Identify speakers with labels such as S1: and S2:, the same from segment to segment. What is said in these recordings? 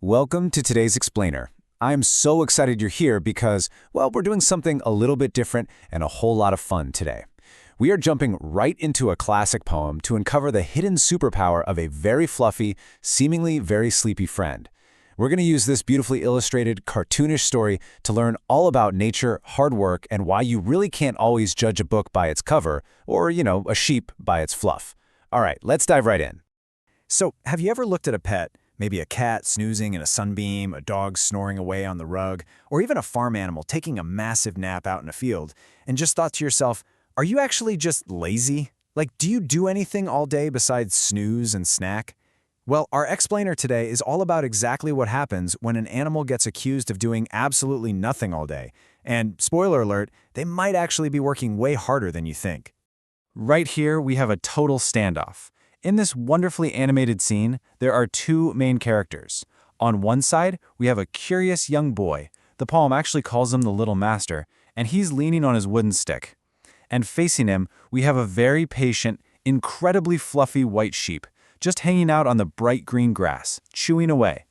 S1: Welcome to today's explainer. I'm so excited you're here because, well, we're doing something a little bit different and a whole lot of fun today. We are jumping right into a classic poem to uncover the hidden superpower of a very fluffy, seemingly very sleepy friend. We're going to use this beautifully illustrated, cartoonish story to learn all about nature, hard work, and why you really can't always judge a book by its cover or, a sheep by its fluff. All right, let's dive right in.
S2: So, have you ever looked at a pet, maybe a cat snoozing in a sunbeam, a dog snoring away on the rug, or even a farm animal taking a massive nap out in a field, and just thought to yourself, are you actually just lazy? Like, do you do anything all day besides snooze and snack? Well, our explainer today is all about exactly what happens when an animal gets accused of doing absolutely nothing all day. And, spoiler alert, they might actually be working way harder than you think. Right here, we have a total standoff. In this wonderfully animated scene, there are two main characters. On one side, we have a curious young boy. The poem actually calls him the Little Master, and he's leaning on his wooden stick. And facing him, we have a very patient, incredibly fluffy white sheep, just hanging out on the bright green grass, chewing away.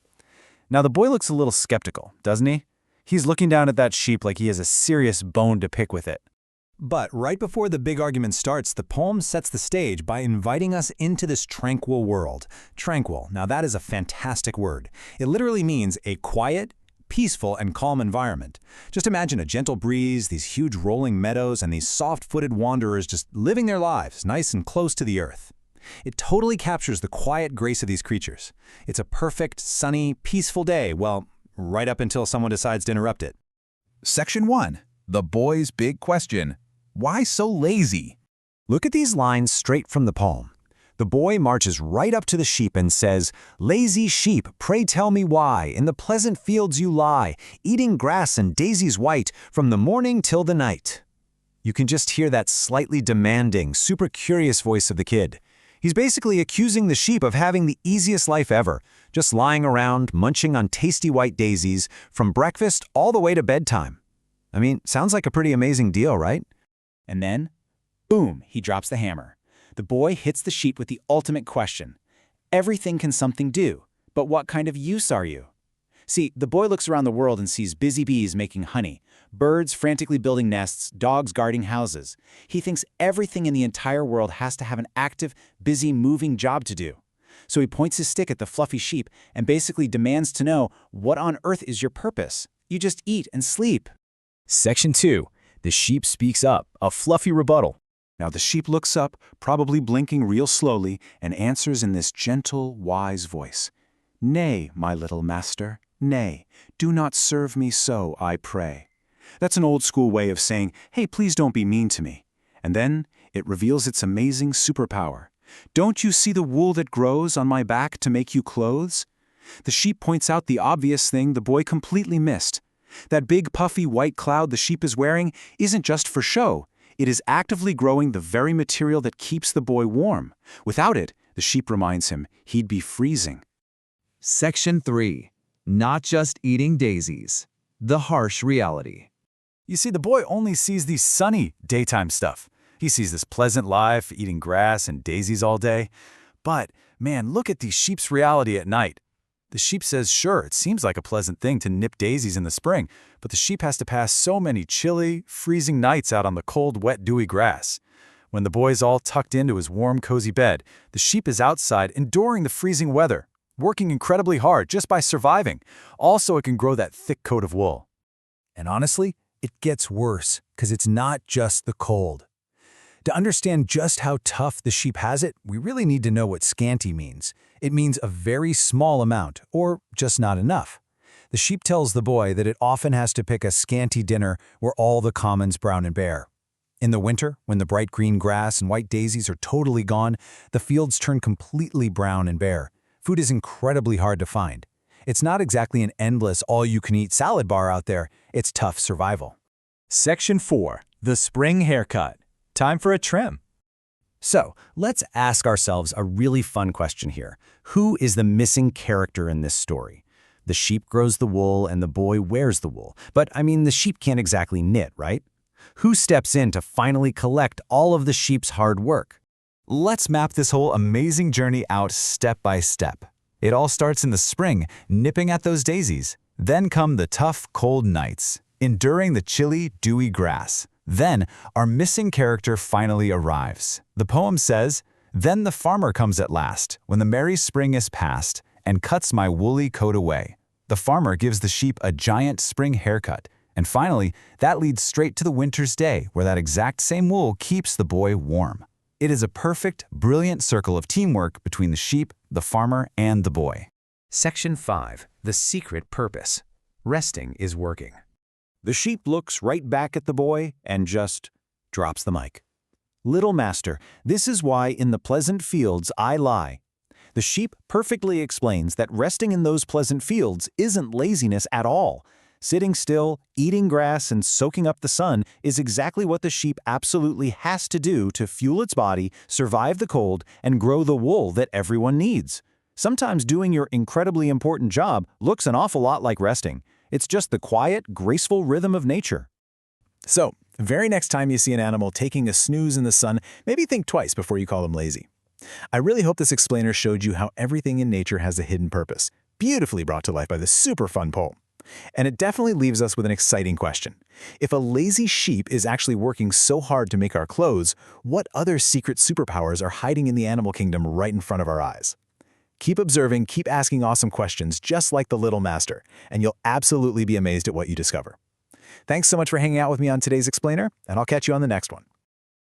S2: Now the boy looks a little skeptical, doesn't he? He's looking down at that sheep like he has a serious bone to pick with it.
S3: But right before the big argument starts, the poem sets the stage by inviting us into this tranquil world. Tranquil, now that is a fantastic word. It literally means a quiet, peaceful, and calm environment. Just imagine a gentle breeze, these huge rolling meadows, and these soft-footed wanderers just living their lives nice and close to the earth. It totally captures the quiet grace of these creatures. It's a perfect, sunny, peaceful day, well, right up until someone decides to interrupt it.
S4: Section 1. The Boy's Big Question. Why so lazy?
S3: Look at these lines straight from the poem. The boy marches right up to the sheep and says, "Lazy sheep, pray tell me why, in the pleasant fields you lie, eating grass and daisies white, from the morning till the night." You can just hear that slightly demanding, super curious voice of the kid. He's basically accusing the sheep of having the easiest life ever, just lying around, munching on tasty white daisies, from breakfast all the way to bedtime. I mean, sounds like a pretty amazing deal, right?
S5: And then, boom, he drops the hammer. The boy hits the sheep with the ultimate question. Everything can something do, but what kind of use are you? See, the boy looks around the world and sees busy bees making honey, birds frantically building nests, dogs guarding houses. He thinks everything in the entire world has to have an active, busy, moving job to do. So he points his stick at the fluffy sheep and basically demands to know, what on earth is your purpose? You just eat and sleep.
S1: Section 2. The sheep speaks up, a fluffy rebuttal.
S3: Now the sheep looks up, probably blinking real slowly, and answers in this gentle, wise voice. "Nay, my little master, nay, do not serve me so, I pray." That's an old-school way of saying, hey, please don't be mean to me. And then it reveals its amazing superpower. "Don't you see the wool that grows on my back to make you clothes?" The sheep points out the obvious thing the boy completely missed. That big puffy white cloud the sheep is wearing isn't just for show. It is actively growing the very material that keeps the boy warm. Without it, the sheep reminds him, he'd be freezing.
S4: Section 3. Not just eating daisies. The harsh reality.
S1: You see, the boy only sees the sunny, daytime stuff. He sees this pleasant life, eating grass and daisies all day. But, man, look at the sheep's reality at night. The sheep says, sure, it seems like a pleasant thing to nip daisies in the spring, but the sheep has to pass so many chilly, freezing nights out on the cold, wet, dewy grass. When the boy's all tucked into his warm, cozy bed, the sheep is outside enduring the freezing weather, working incredibly hard just by surviving, all so it can grow that thick coat of wool.
S3: And honestly, it gets worse, because it's not just the cold. To understand just how tough the sheep has it, we really need to know what scanty means. It means a very small amount, or just not enough. The sheep tells the boy that it often has to pick a scanty dinner where all the commons brown and bare. In the winter, when the bright green grass and white daisies are totally gone, the fields turn completely brown and bare. Food is incredibly hard to find. It's not exactly an endless all-you-can-eat salad bar out there, it's tough survival.
S1: Section 4. The spring haircut. Time for a trim.
S3: So, let's ask ourselves a really fun question here. Who is the missing character in this story? The sheep grows the wool and the boy wears the wool. But, the sheep can't exactly knit, right? Who steps in to finally collect all of the sheep's hard work?
S6: Let's map this whole amazing journey out step by step.
S4: It all starts in the spring, nipping at those daisies. Then come the tough, cold nights, enduring the chilly, dewy grass. Then, our missing character finally arrives. The poem says, "Then the farmer comes at last, when the merry spring is past, and cuts my woolly coat away." The farmer gives the sheep a giant spring haircut. And finally, that leads straight to the winter's day, where that exact same wool keeps the boy warm. It is a perfect, brilliant circle of teamwork between the sheep, the farmer, and the boy.
S6: Section 5. The secret purpose. Resting is working.
S5: The sheep looks right back at the boy and just drops the mic. "Little master, this is why in the pleasant fields I lie." The sheep perfectly explains that resting in those pleasant fields isn't laziness at all. Sitting still, eating grass, and soaking up the sun is exactly what the sheep absolutely has to do to fuel its body, survive the cold, and grow the wool that everyone needs. Sometimes doing your incredibly important job looks an awful lot like resting. It's just the quiet, graceful rhythm of nature.
S2: So, the very next time you see an animal taking a snooze in the sun, maybe think twice before you call them lazy. I really hope this explainer showed you how everything in nature has a hidden purpose, beautifully brought to life by this super fun poem. And it definitely leaves us with an exciting question. If a lazy sheep is actually working so hard to make our clothes, what other secret superpowers are hiding in the animal kingdom right in front of our eyes? Keep observing, keep asking awesome questions, just like the little master, and you'll absolutely be amazed at what you discover. Thanks so much for hanging out with me on today's explainer, and I'll catch you on the next one.